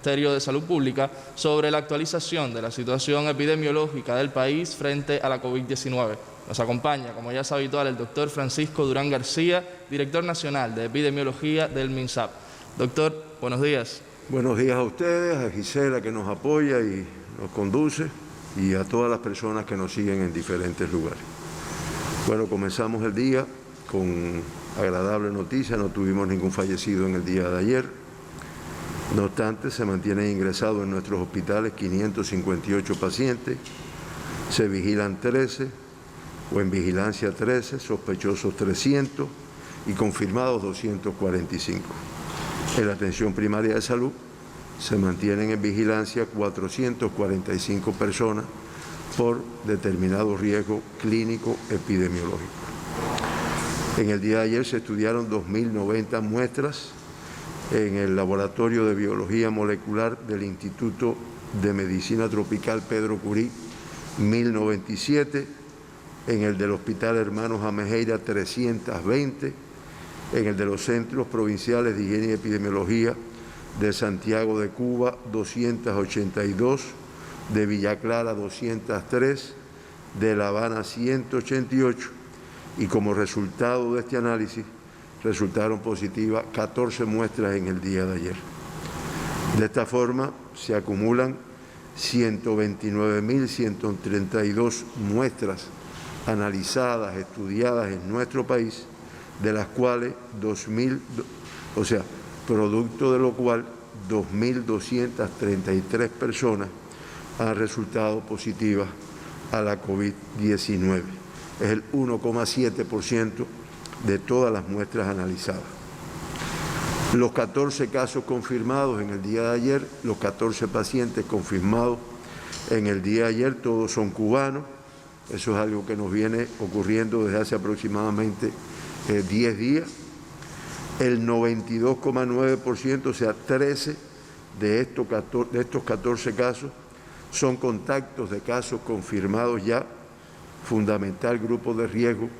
Ministerio de Salud Pública sobre la actualización de la situación epidemiológica del país frente a la COVID-19. Nos acompaña, como ya es habitual, el doctor Francisco Durán García, director nacional de epidemiología del MINSAP. Doctor, buenos días. Buenos días a ustedes, a Gisela que nos apoya y nos conduce y a todas las personas que nos siguen en diferentes lugares. Bueno, comenzamos el día con agradable noticia, no tuvimos ningún fallecido en el día de ayer. No obstante, se mantienen ingresados en nuestros hospitales 558 pacientes, se vigilan 13 o en vigilancia 13, sospechosos 300 y confirmados 245. En la atención primaria de salud se mantienen en vigilancia 445 personas por determinado riesgo clínico epidemiológico. En el día de ayer se estudiaron 2.090 muestras en el Laboratorio de Biología Molecular del Instituto de Medicina Tropical Pedro Curí, 1.097, en el del Hospital Hermanos Amejeira, 320, en el de los Centros Provinciales de Higiene y Epidemiología de Santiago de Cuba, 282, de Villa Clara, 203, de La Habana, 188, y como resultado de este análisis, resultaron positivas 14 muestras en el día de ayer. De esta forma, se acumulan 129.132 muestras analizadas, estudiadas en nuestro país, de las cuales producto de lo cual 2.233 personas han resultado positivas a la COVID-19. Es el 1,7% de todas las muestras analizadas. Los 14 casos confirmados en el día de ayer, los 14 pacientes confirmados en el día de ayer, todos son cubanos. Eso es algo que nos viene ocurriendo desde hace aproximadamente 10 días. El 92,9%, o sea, 13 de estos 14 casos, son contactos de casos confirmados ya, fundamental grupo de riesgo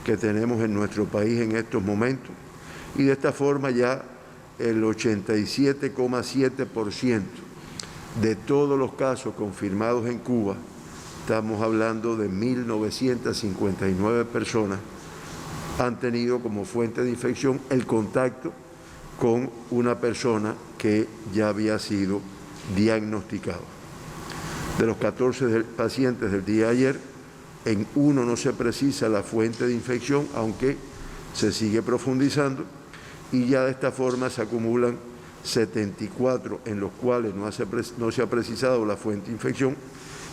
que tenemos en nuestro país en estos momentos, y de esta forma ya el 87,7% de todos los casos confirmados en Cuba, estamos hablando de 1.959 personas, han tenido como fuente de infección el contacto con una persona que ya había sido diagnosticado. De los 14 pacientes del día de ayer, en uno no se precisa la fuente de infección, aunque se sigue profundizando, y ya de esta forma se acumulan 74 en los cuales no se ha precisado la fuente de infección,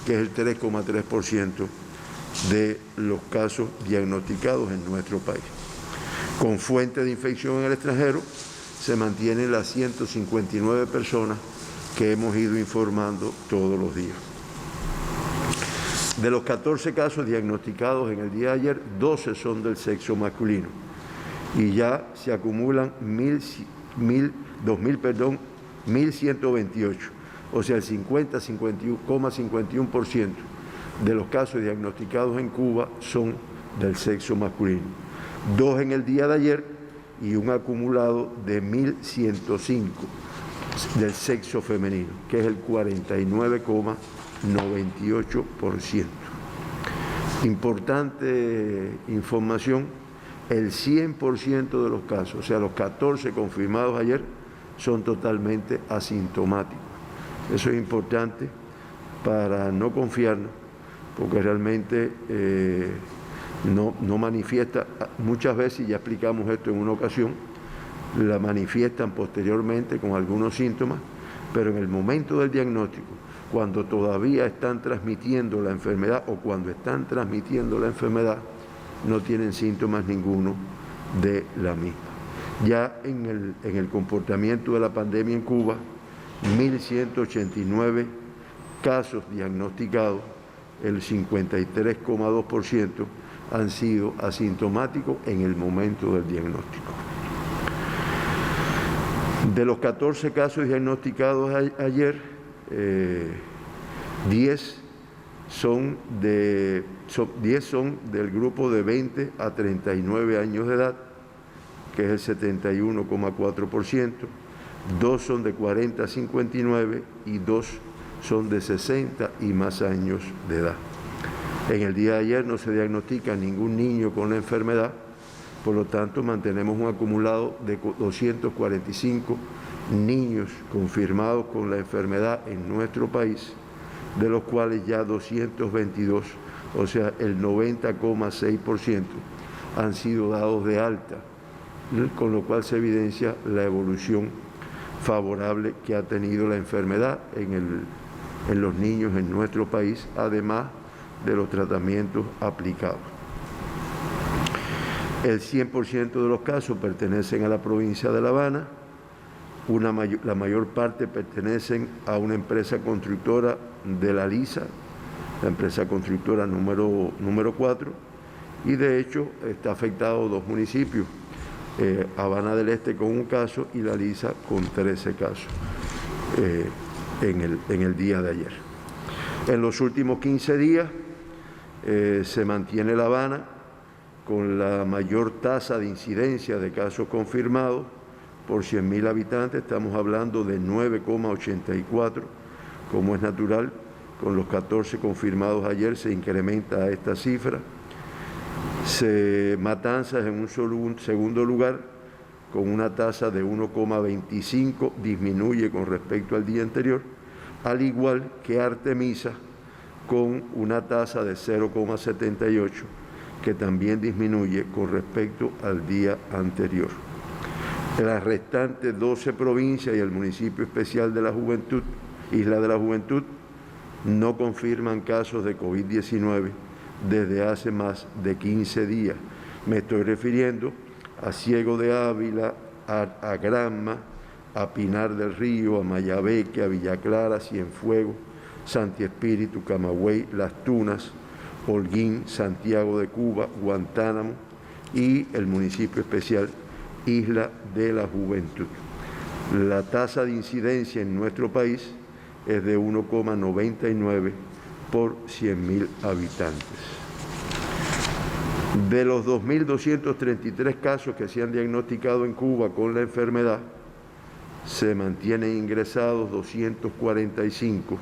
que es el 3,3% de los casos diagnosticados en nuestro país. Con fuente de infección en el extranjero se mantienen las 159 personas que hemos ido informando todos los días. De los 14 casos diagnosticados en el día de ayer, 12 son del sexo masculino y ya se acumulan 1.128, o sea, el 50,51% de los casos diagnosticados en Cuba son del sexo masculino. 2 en el día de ayer y un acumulado de 1.105 del sexo femenino, que es el 49,98%. Importante información, el 100% de los casos, o sea, los 14 confirmados ayer, son totalmente asintomáticos. Eso es importante para no confiarnos, porque realmente no manifiesta, muchas veces, ya explicamos esto en una ocasión, la manifiestan posteriormente con algunos síntomas, pero en el momento del diagnóstico, cuando todavía están transmitiendo la enfermedad o cuando están transmitiendo la enfermedad, no tienen síntomas ninguno de la misma. Ya en el comportamiento de la pandemia en Cuba, 1.189 casos diagnosticados, el 53,2% han sido asintomáticos en el momento del diagnóstico. De los 14 casos diagnosticados ayer, 10 son del grupo de 20 a 39 años de edad, que es el 71,4%. 2 son de 40 a 59 y 2 son de 60 y más años de edad. En el día de ayer no se diagnostica ningún niño con la enfermedad, por lo tanto mantenemos un acumulado de 245 niños confirmados con la enfermedad en nuestro país, de los cuales ya 222, o sea, el 90,6%, han sido dados de alta, con lo cual se evidencia la evolución favorable que ha tenido la enfermedad en los niños en nuestro país, además de los tratamientos aplicados. El 100% de los casos pertenecen a la provincia de La Habana, la mayor parte pertenecen a una empresa constructora de la LISA, la empresa constructora número 4, y de hecho está afectado 2 municipios, Habana del Este con 1 caso y la LISA con 13 casos en el día de ayer. En los últimos 15 días se mantiene La Habana con la mayor tasa de incidencia de casos confirmados por 100.000 habitantes, estamos hablando de 9,84, como es natural, con los 14 confirmados ayer se incrementa esta cifra. Matanzas en un segundo lugar, con una tasa de 1,25, disminuye con respecto al día anterior, al igual que Artemisa, con una tasa de 0,78, que también disminuye con respecto al día anterior. Las restantes 12 provincias y el municipio especial de la Juventud, Isla de la Juventud, no confirman casos de COVID-19 desde hace más de 15 días. Me estoy refiriendo a Ciego de Ávila, a Granma, a Pinar del Río, a Mayabeque, a Villa Clara, Cienfuegos, Santi Espíritu, Camagüey, Las Tunas, Holguín, Santiago de Cuba, Guantánamo y el municipio especial Isla de la Juventud. La tasa de incidencia en nuestro país es de 1,99 por 100.000 habitantes. De los 2.233 casos que se han diagnosticado en Cuba con la enfermedad, se mantienen ingresados 245,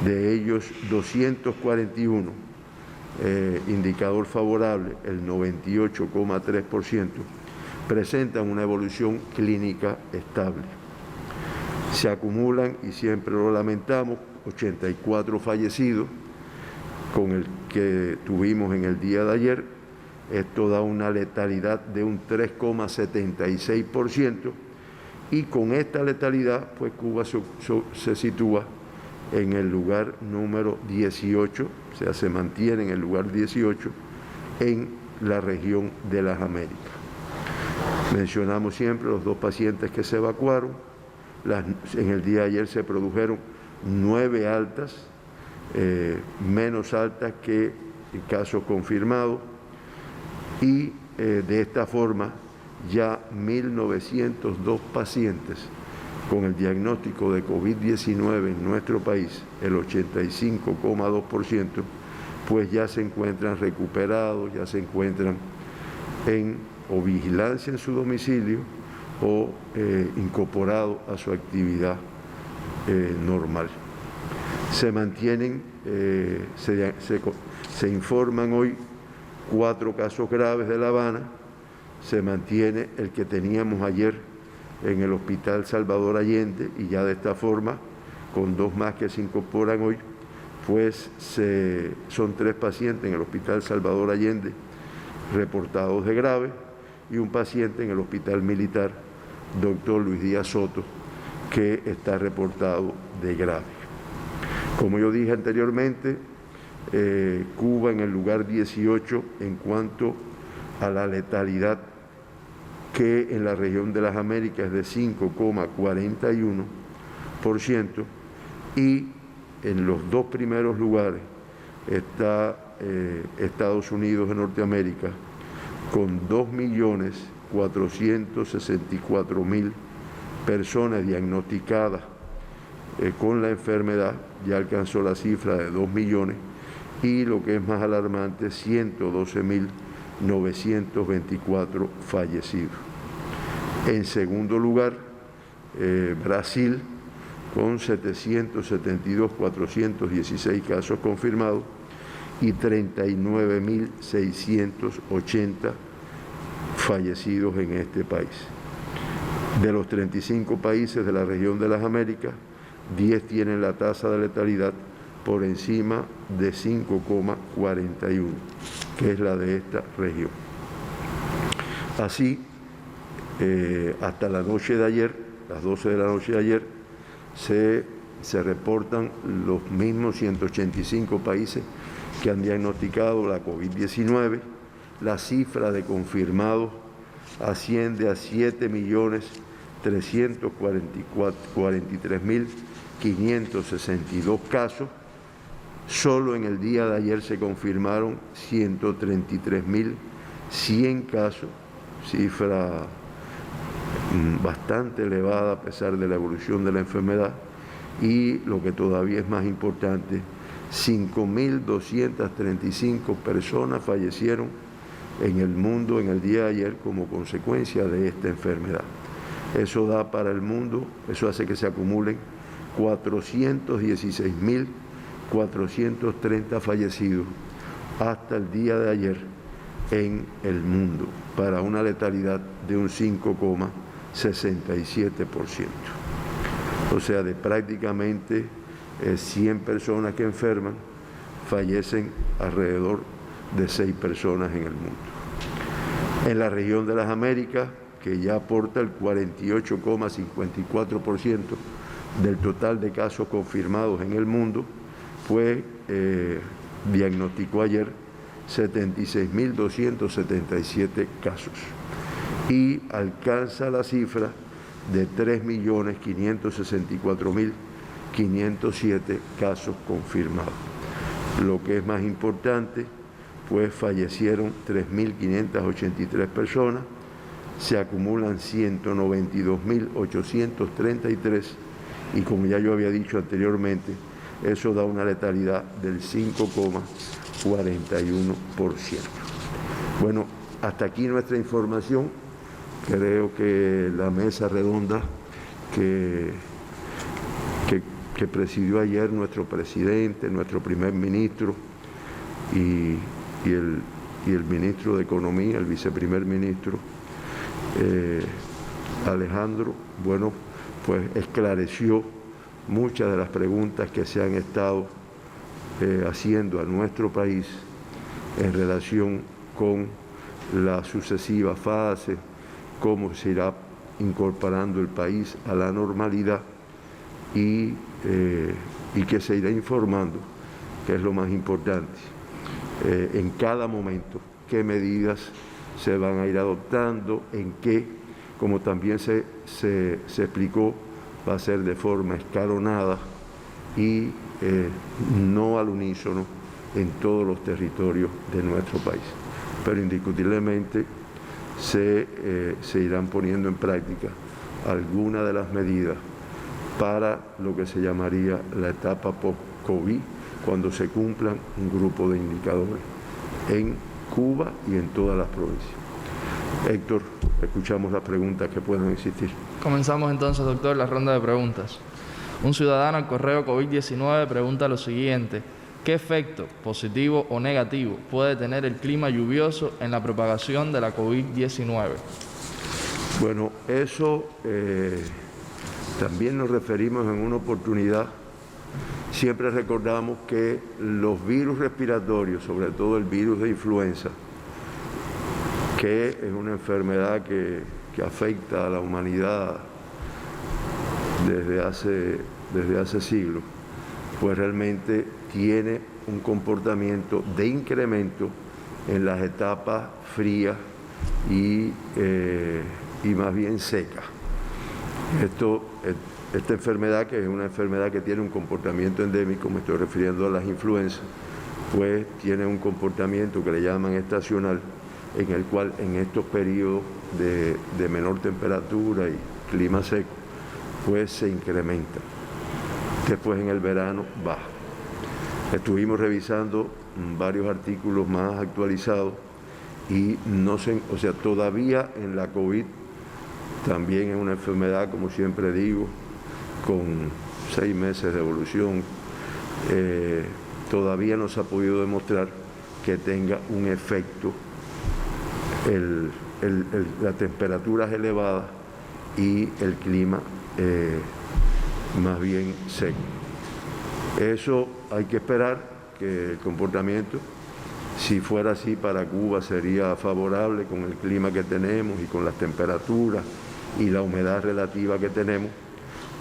de ellos 241, indicador favorable, el 98,3%, presentan una evolución clínica estable. Se acumulan, y siempre lo lamentamos, 84 fallecidos, con el que tuvimos en el día de ayer. Esto da una letalidad de un 3,76%, y con esta letalidad, pues Cuba se sitúa en el lugar número 18, o sea, se mantiene en el lugar 18 en la región de las Américas. Mencionamos siempre los 2 pacientes que se evacuaron. En el día de ayer se produjeron 9 altas, menos altas que casos confirmados, y de esta forma ya 1.902 pacientes con el diagnóstico de COVID-19 en nuestro país, el 85,2%, pues ya se encuentran recuperados, ya se encuentran o vigilancia en su domicilio o incorporados a su actividad normal. Se mantienen, se informan hoy 4 casos graves de La Habana, se mantiene el que teníamos ayer en el Hospital Salvador Allende, y ya de esta forma, con 2 más que se incorporan hoy, pues son 3 pacientes en el Hospital Salvador Allende reportados de grave, y un paciente en el Hospital Militar Dr. Luis Díaz Soto, que está reportado de grave. Como yo dije anteriormente, Cuba en el lugar 18 en cuanto a la letalidad, que en la región de las Américas es de 5,41%, y en los 2 primeros lugares está Estados Unidos de Norteamérica, con 2.464.000 personas diagnosticadas con la enfermedad, ya alcanzó la cifra de 2 millones, y lo que es más alarmante, 112.924 fallecidos. En segundo lugar Brasil, con 772.416 casos confirmados y 39.680 fallecidos en este país. De los 35 países de la región de las Américas, 10 tienen la tasa de letalidad por encima de 5,41, que es la de esta región. Así, hasta la noche de ayer, las 12 de la noche de ayer, se reportan los mismos 185 países que han diagnosticado la COVID-19. La cifra de confirmados asciende a 7.343.562 casos. Solo en el día de ayer se confirmaron 133.100 casos, cifra bastante elevada a pesar de la evolución de la enfermedad, y lo que todavía es más importante, 5.235 personas fallecieron en el mundo en el día de ayer como consecuencia de esta enfermedad. Eso da para el mundo, eso hace que se acumulen 416.430 fallecidos hasta el día de ayer en el mundo, para una letalidad de un 5,67%. O sea, de prácticamente 100 personas que enferman, fallecen alrededor de 6 personas en el mundo. En la región de las Américas, que ya aporta el 48,54% del total de casos confirmados en el mundo, diagnosticó ayer 76.277 casos y alcanza la cifra de 3.564.507 casos confirmados. Lo que es más importante, pues fallecieron 3.583 personas, se acumulan 192.833 y, como ya yo había dicho anteriormente, eso da una letalidad del 5,41%. Bueno, hasta aquí nuestra información. Creo que la mesa redonda que presidió ayer nuestro presidente, nuestro primer ministro y el ministro de Economía, el viceprimer ministro Alejandro, bueno, pues esclareció muchas de las preguntas que se han estado haciendo a nuestro país en relación con las sucesivas fases, cómo se irá incorporando el país a la normalidad y que se irá informando, que es lo más importante, en cada momento, qué medidas se van a ir adoptando, en qué, como también se explicó, va a ser de forma escalonada y no al unísono en todos los territorios de nuestro país. Pero indiscutiblemente se irán poniendo en práctica algunas de las medidas para lo que se llamaría la etapa post-COVID, cuando se cumplan un grupo de indicadores en Cuba y en todas las provincias. Héctor, escuchamos las preguntas que puedan existir. Comenzamos entonces, doctor, la ronda de preguntas. Un ciudadano al correo COVID-19 pregunta lo siguiente: ¿qué efecto, positivo o negativo, puede tener el clima lluvioso en la propagación de la COVID-19? Bueno, eso también nos referimos en una oportunidad. Siempre recordamos que los virus respiratorios, sobre todo el virus de influenza, que es una enfermedad que afecta a la humanidad desde hace siglos, pues realmente tiene un comportamiento de incremento en las etapas frías y más bien secas. Esta enfermedad, que es una enfermedad que tiene un comportamiento endémico, me estoy refiriendo a las influencias, pues tiene un comportamiento que le llaman estacional, en el cual en estos periodos de menor temperatura y clima seco, pues se incrementa. Después en el verano baja. Estuvimos revisando varios artículos más actualizados y todavía en la COVID También es una enfermedad, como siempre digo, con 6 meses de evolución. Todavía no se ha podido demostrar que tenga un efecto las temperaturas elevadas y el clima más bien seco. Eso hay que esperar que el comportamiento, si fuera así para Cuba, sería favorable con el clima que tenemos y con las temperaturas y la humedad relativa que tenemos,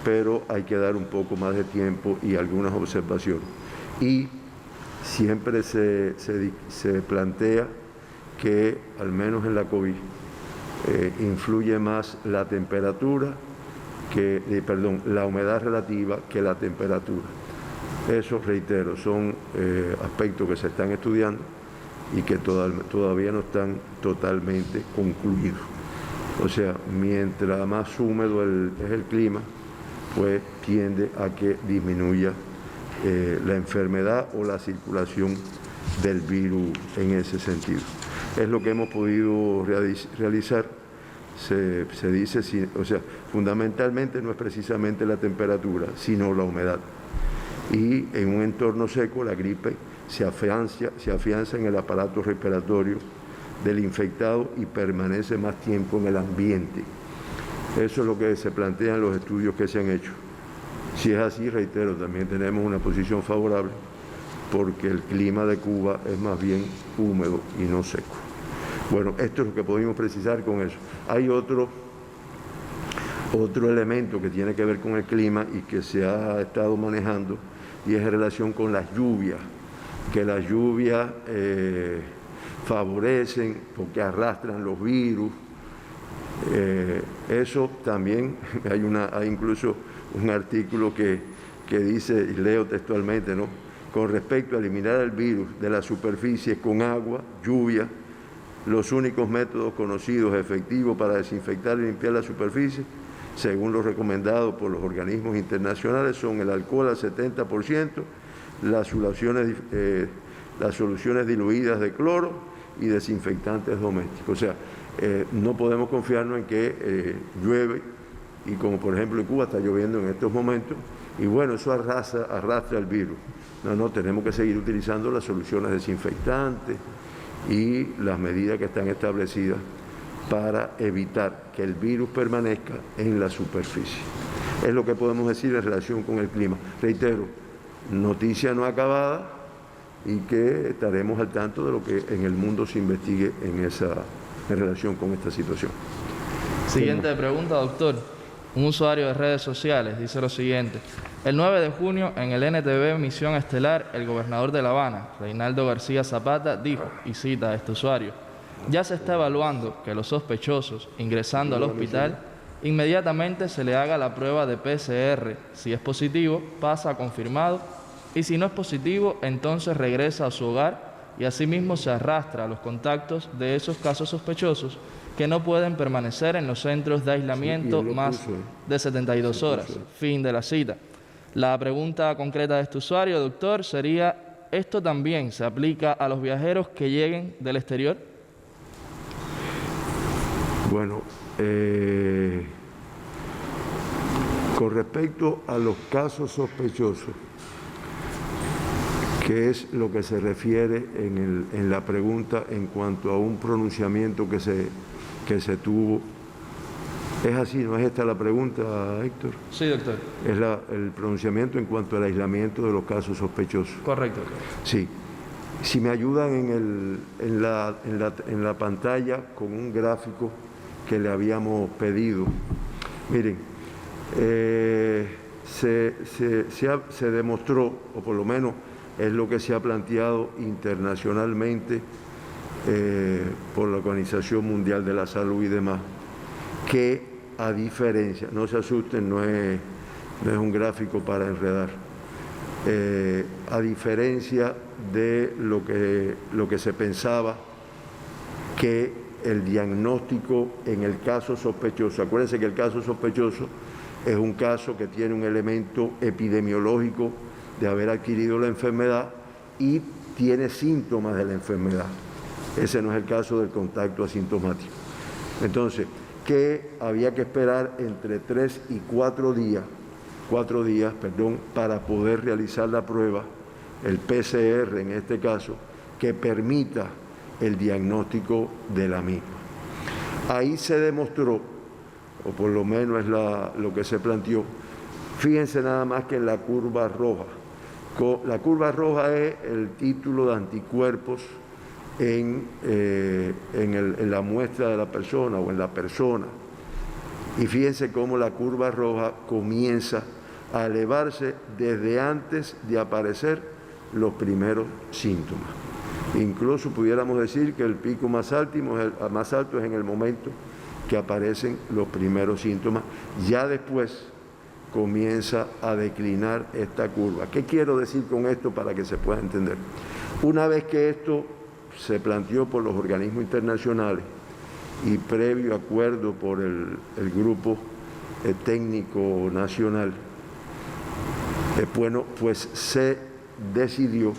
pero hay que dar un poco más de tiempo y algunas observaciones. Y siempre se plantea que, al menos en la COVID, influye más la temperatura, la humedad relativa que la temperatura. Eso, reitero, son aspectos que se están estudiando y que todavía no están totalmente concluidos. O sea, mientras más húmedo es el clima, pues tiende a que disminuya la enfermedad o la circulación del virus en ese sentido. Es lo que hemos podido realizar. Se dice, o sea, fundamentalmente no es precisamente la temperatura, sino la humedad. Y en un entorno seco la gripe se afianza en el aparato respiratorio del infectado y permanece más tiempo en el ambiente. Eso es lo que se plantea en los estudios que se han hecho. Si es así, reitero, también tenemos una posición favorable porque el clima de Cuba es más bien húmedo y no seco. Bueno, esto es lo que podemos precisar con eso. Hay otro elemento que tiene que ver con el clima y que se ha estado manejando, y es en relación con las lluvias, que las lluvias favorecen porque arrastran los virus. Eso también, hay incluso un artículo que dice, y leo textualmente, ¿no? Con respecto a eliminar el virus de la superficie con agua, lluvia, los únicos métodos conocidos efectivos para desinfectar y limpiar la superficie, según lo recomendado por los organismos internacionales, son el alcohol al 70%, las soluciones diluidas de cloro y desinfectantes domésticos. O sea, no podemos confiarnos en que llueve, y como por ejemplo en Cuba está lloviendo en estos momentos, y bueno, eso arrastra el virus. No, tenemos que seguir utilizando las soluciones desinfectantes y las medidas que están establecidas para evitar que el virus permanezca en la superficie. Es lo que podemos decir en relación con el clima. Reitero, noticia no acabada y que estaremos al tanto de lo que en el mundo se investigue en relación con esta situación. Siguiente pregunta, doctor. Un usuario de redes sociales dice lo siguiente. El 9 de junio, en el NTV Misión Estelar, el gobernador de La Habana, Reinaldo García Zapata, dijo, y cita a este usuario, ya se está evaluando que los sospechosos, ingresando al hospital, inmediatamente se le haga la prueba de PCR. Si es positivo, pasa a confirmado, y si no es positivo, entonces regresa a su hogar y asimismo se arrastra a los contactos de esos casos sospechosos que no pueden permanecer en los centros de aislamiento más de 72 horas. Fin de la cita. La pregunta concreta de este usuario, doctor, sería, ¿esto también se aplica a los viajeros que lleguen del exterior? Bueno, con respecto a los casos sospechosos, que es lo que se refiere en la pregunta en cuanto a un pronunciamiento que se tuvo. ¿Es así? ¿No es esta la pregunta, Héctor? Sí, doctor. Es el pronunciamiento en cuanto al aislamiento de los casos sospechosos. Correcto. Sí. Si me ayudan en la pantalla con un gráfico que le habíamos pedido. Miren, se demostró, o por lo menos es lo que se ha planteado internacionalmente por la Organización Mundial de la Salud y demás, que a diferencia, no se asusten, no es un gráfico para enredar, a diferencia de lo que se pensaba, que el diagnóstico en el caso sospechoso, acuérdense que el caso sospechoso es un caso que tiene un elemento epidemiológico de haber adquirido la enfermedad y tiene síntomas de la enfermedad. Ese no es el caso del contacto asintomático. Entonces, que había que esperar entre 3 y 4 días, para poder realizar la prueba, el PCR en este caso, que permita el diagnóstico de la misma. Ahí se demostró, o por lo menos es lo que se planteó, fíjense nada más que en la curva roja. La curva roja es el título de anticuerpos en la muestra de la persona o en la persona. Y fíjense cómo la curva roja comienza a elevarse desde antes de aparecer los primeros síntomas. Incluso pudiéramos decir que el pico más alto es en el momento que aparecen los primeros síntomas. Ya después comienza a declinar esta curva. ¿Qué quiero decir con esto para que se pueda entender? Una vez que esto se planteó por los organismos internacionales y previo acuerdo por el grupo técnico nacional, bueno, pues se decidió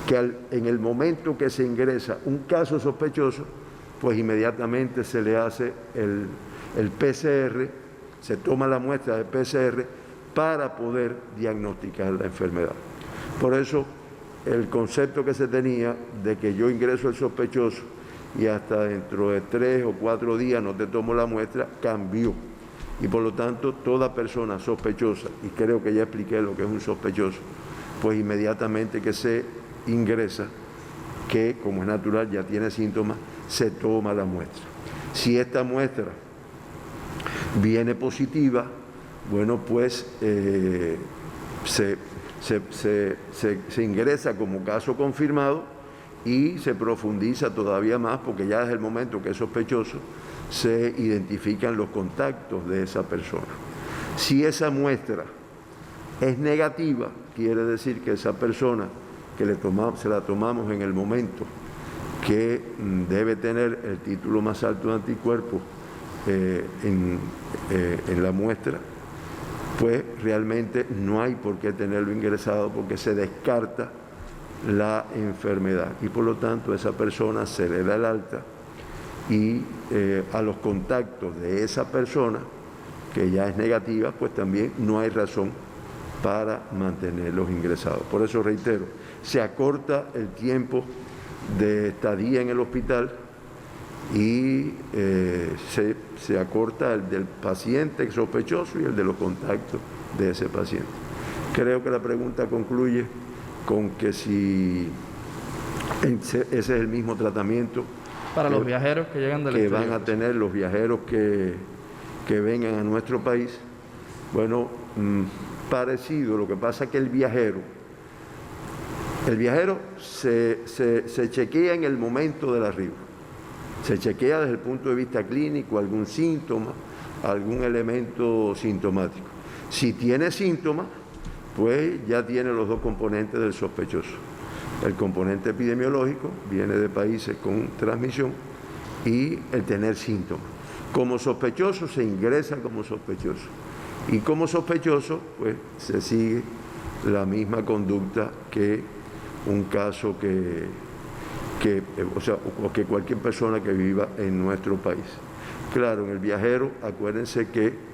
que en el momento que se ingresa un caso sospechoso, pues inmediatamente se le hace el PCR, se toma la muestra de PCR para poder diagnosticar la enfermedad. Por eso el concepto que se tenía de que yo ingreso el sospechoso y hasta dentro de 3 o 4 días no te tomo la muestra, cambió. Y por lo tanto, toda persona sospechosa, y creo que ya expliqué lo que es un sospechoso, pues inmediatamente que se ingresa, que como es natural ya tiene síntomas, se toma la muestra. Si esta muestra viene positiva, bueno, pues se ingresa como caso confirmado y se profundiza todavía más, porque ya desde el momento que es sospechoso se identifican los contactos de esa persona. Si esa muestra es negativa, quiere decir que esa persona que se la tomamos en el momento que debe tener el título más alto de anticuerpos en la muestra, pues realmente no hay por qué tenerlo ingresado, porque se descarta la enfermedad y por lo tanto a esa persona se le da el alta y a los contactos de esa persona que ya es negativa, pues también no hay razón para mantenerlos ingresados. Por eso reitero, se acorta el tiempo de estadía en el hospital y se acorta el del paciente sospechoso y el de los contactos de ese paciente. Creo que la pregunta concluye con que si ese es el mismo tratamiento para los viajeros que llegan del exterior, van a tener los viajeros que vengan a nuestro país. Bueno, parecido. Lo que pasa es que el viajero se chequea en el momento del arribo. Se chequea desde el punto de vista clínico algún síntoma, algún elemento sintomático. Si tiene síntomas, pues ya tiene los dos componentes del sospechoso. El componente epidemiológico viene de países con transmisión y el tener síntomas. Como sospechoso se ingresa como sospechoso y como sospechoso pues se sigue la misma conducta que un caso que cualquier persona que viva en nuestro país. Claro, en el viajero, acuérdense que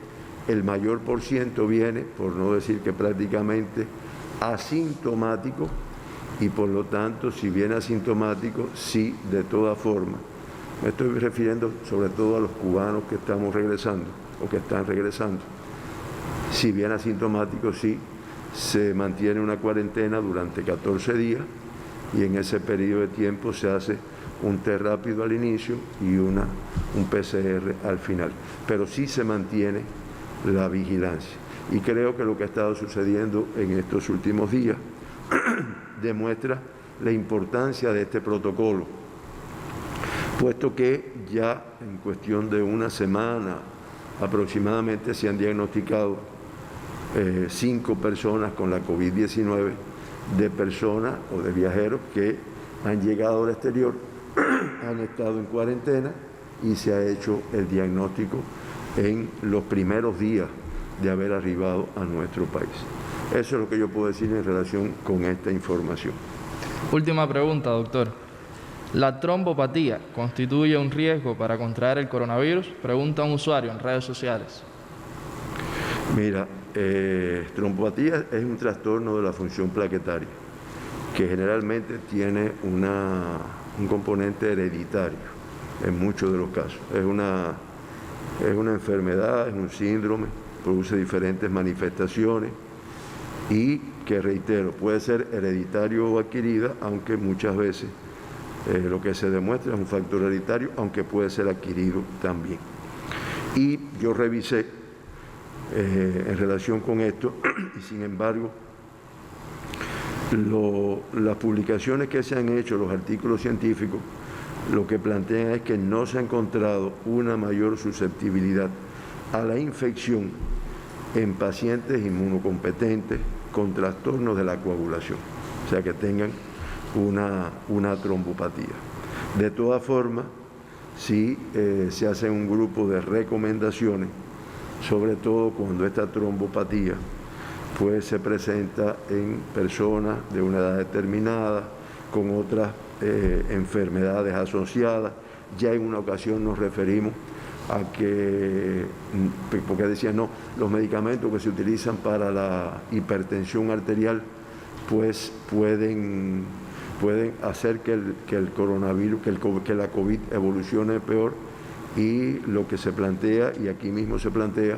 el mayor por ciento viene, por no decir que prácticamente, asintomático, y por lo tanto, si viene asintomático, sí, de todas formas. Me estoy refiriendo sobre todo a los cubanos que estamos regresando o que están regresando. Si viene asintomático, sí, se mantiene una cuarentena durante 14 días y en ese periodo de tiempo se hace un test rápido al inicio y un PCR al final. Pero sí se mantiene la vigilancia. Y creo que lo que ha estado sucediendo en estos últimos días demuestra la importancia de este protocolo, puesto que ya en cuestión de una semana aproximadamente se han diagnosticado 5 personas con la COVID-19 de personas o de viajeros que han llegado al exterior, han estado en cuarentena y se ha hecho el diagnóstico en los primeros días de haber arribado a nuestro país. Eso es lo que yo puedo decir en relación con esta información. Última pregunta, doctor. ¿La trombopatía constituye un riesgo para contraer el coronavirus? Pregunta un usuario en redes sociales. Mira, trombopatía es un trastorno de la función plaquetaria que generalmente tiene un componente hereditario en muchos de los casos. Es una enfermedad, es un síndrome, produce diferentes manifestaciones y que, reitero, puede ser hereditario o adquirida, aunque muchas veces lo que se demuestra es un factor hereditario, aunque puede ser adquirido también. Y yo revisé en relación con esto y sin embargo las publicaciones que se han hecho, los artículos científicos, lo que plantean es que no se ha encontrado una mayor susceptibilidad a la infección en pacientes inmunocompetentes con trastornos de la coagulación, o sea que tengan una trombopatía. De todas formas, sí se hace un grupo de recomendaciones, sobre todo cuando esta trombopatía pues se presenta en personas de una edad determinada, con otras enfermedades asociadas. Ya en una ocasión nos referimos a que, porque decían, no, los medicamentos que se utilizan para la hipertensión arterial pues pueden hacer que el coronavirus, que la COVID evolucione peor, y lo que se plantea, y aquí mismo se plantea,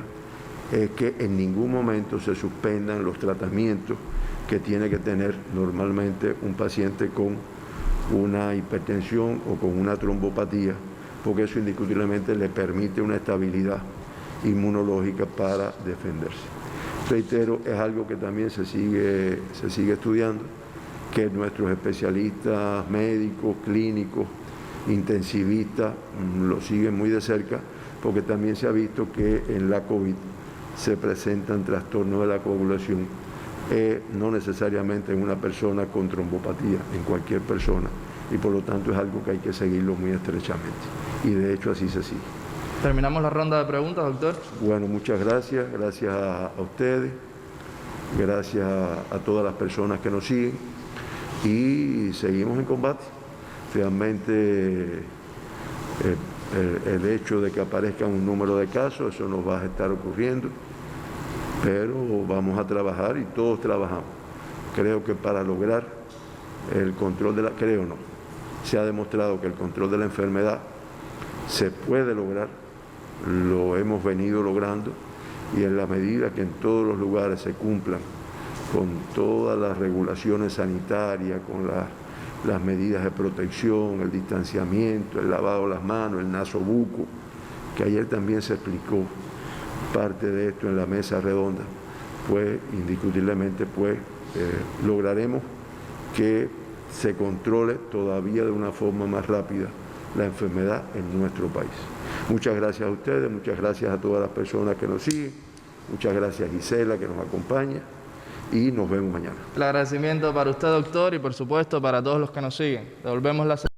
es que en ningún momento se suspendan los tratamientos que tiene que tener normalmente un paciente con una hipertensión o con una trombopatía, porque eso indiscutiblemente le permite una estabilidad inmunológica para defenderse. Reitero, es algo que también se sigue estudiando, que nuestros especialistas médicos, clínicos, intensivistas lo siguen muy de cerca, porque también se ha visto que en la COVID se presentan trastornos de la coagulación, no necesariamente en una persona con trombopatía, en cualquier persona, y por lo tanto es algo que hay que seguirlo muy estrechamente, y de hecho así se sigue. Terminamos la ronda de preguntas, doctor. Bueno, muchas gracias a ustedes, gracias a todas las personas que nos siguen, y seguimos en combate. Realmente el hecho de que aparezca un número de casos, eso nos va a estar ocurriendo, pero vamos a trabajar y todos trabajamos. Creo que para lograr el control de se ha demostrado que el control de la enfermedad se puede lograr, lo hemos venido logrando, y en la medida que en todos los lugares se cumplan con todas las regulaciones sanitarias, con las medidas de protección, el distanciamiento, el lavado de las manos, el nasobuco, que ayer también se explicó parte de esto en la mesa redonda, pues indiscutiblemente lograremos que se controle todavía de una forma más rápida la enfermedad en nuestro país. Muchas gracias a ustedes, muchas gracias a todas las personas que nos siguen, muchas gracias a Gisela que nos acompaña, y nos vemos mañana. El agradecimiento para usted, doctor, y por supuesto para todos los que nos siguen. Devolvemos la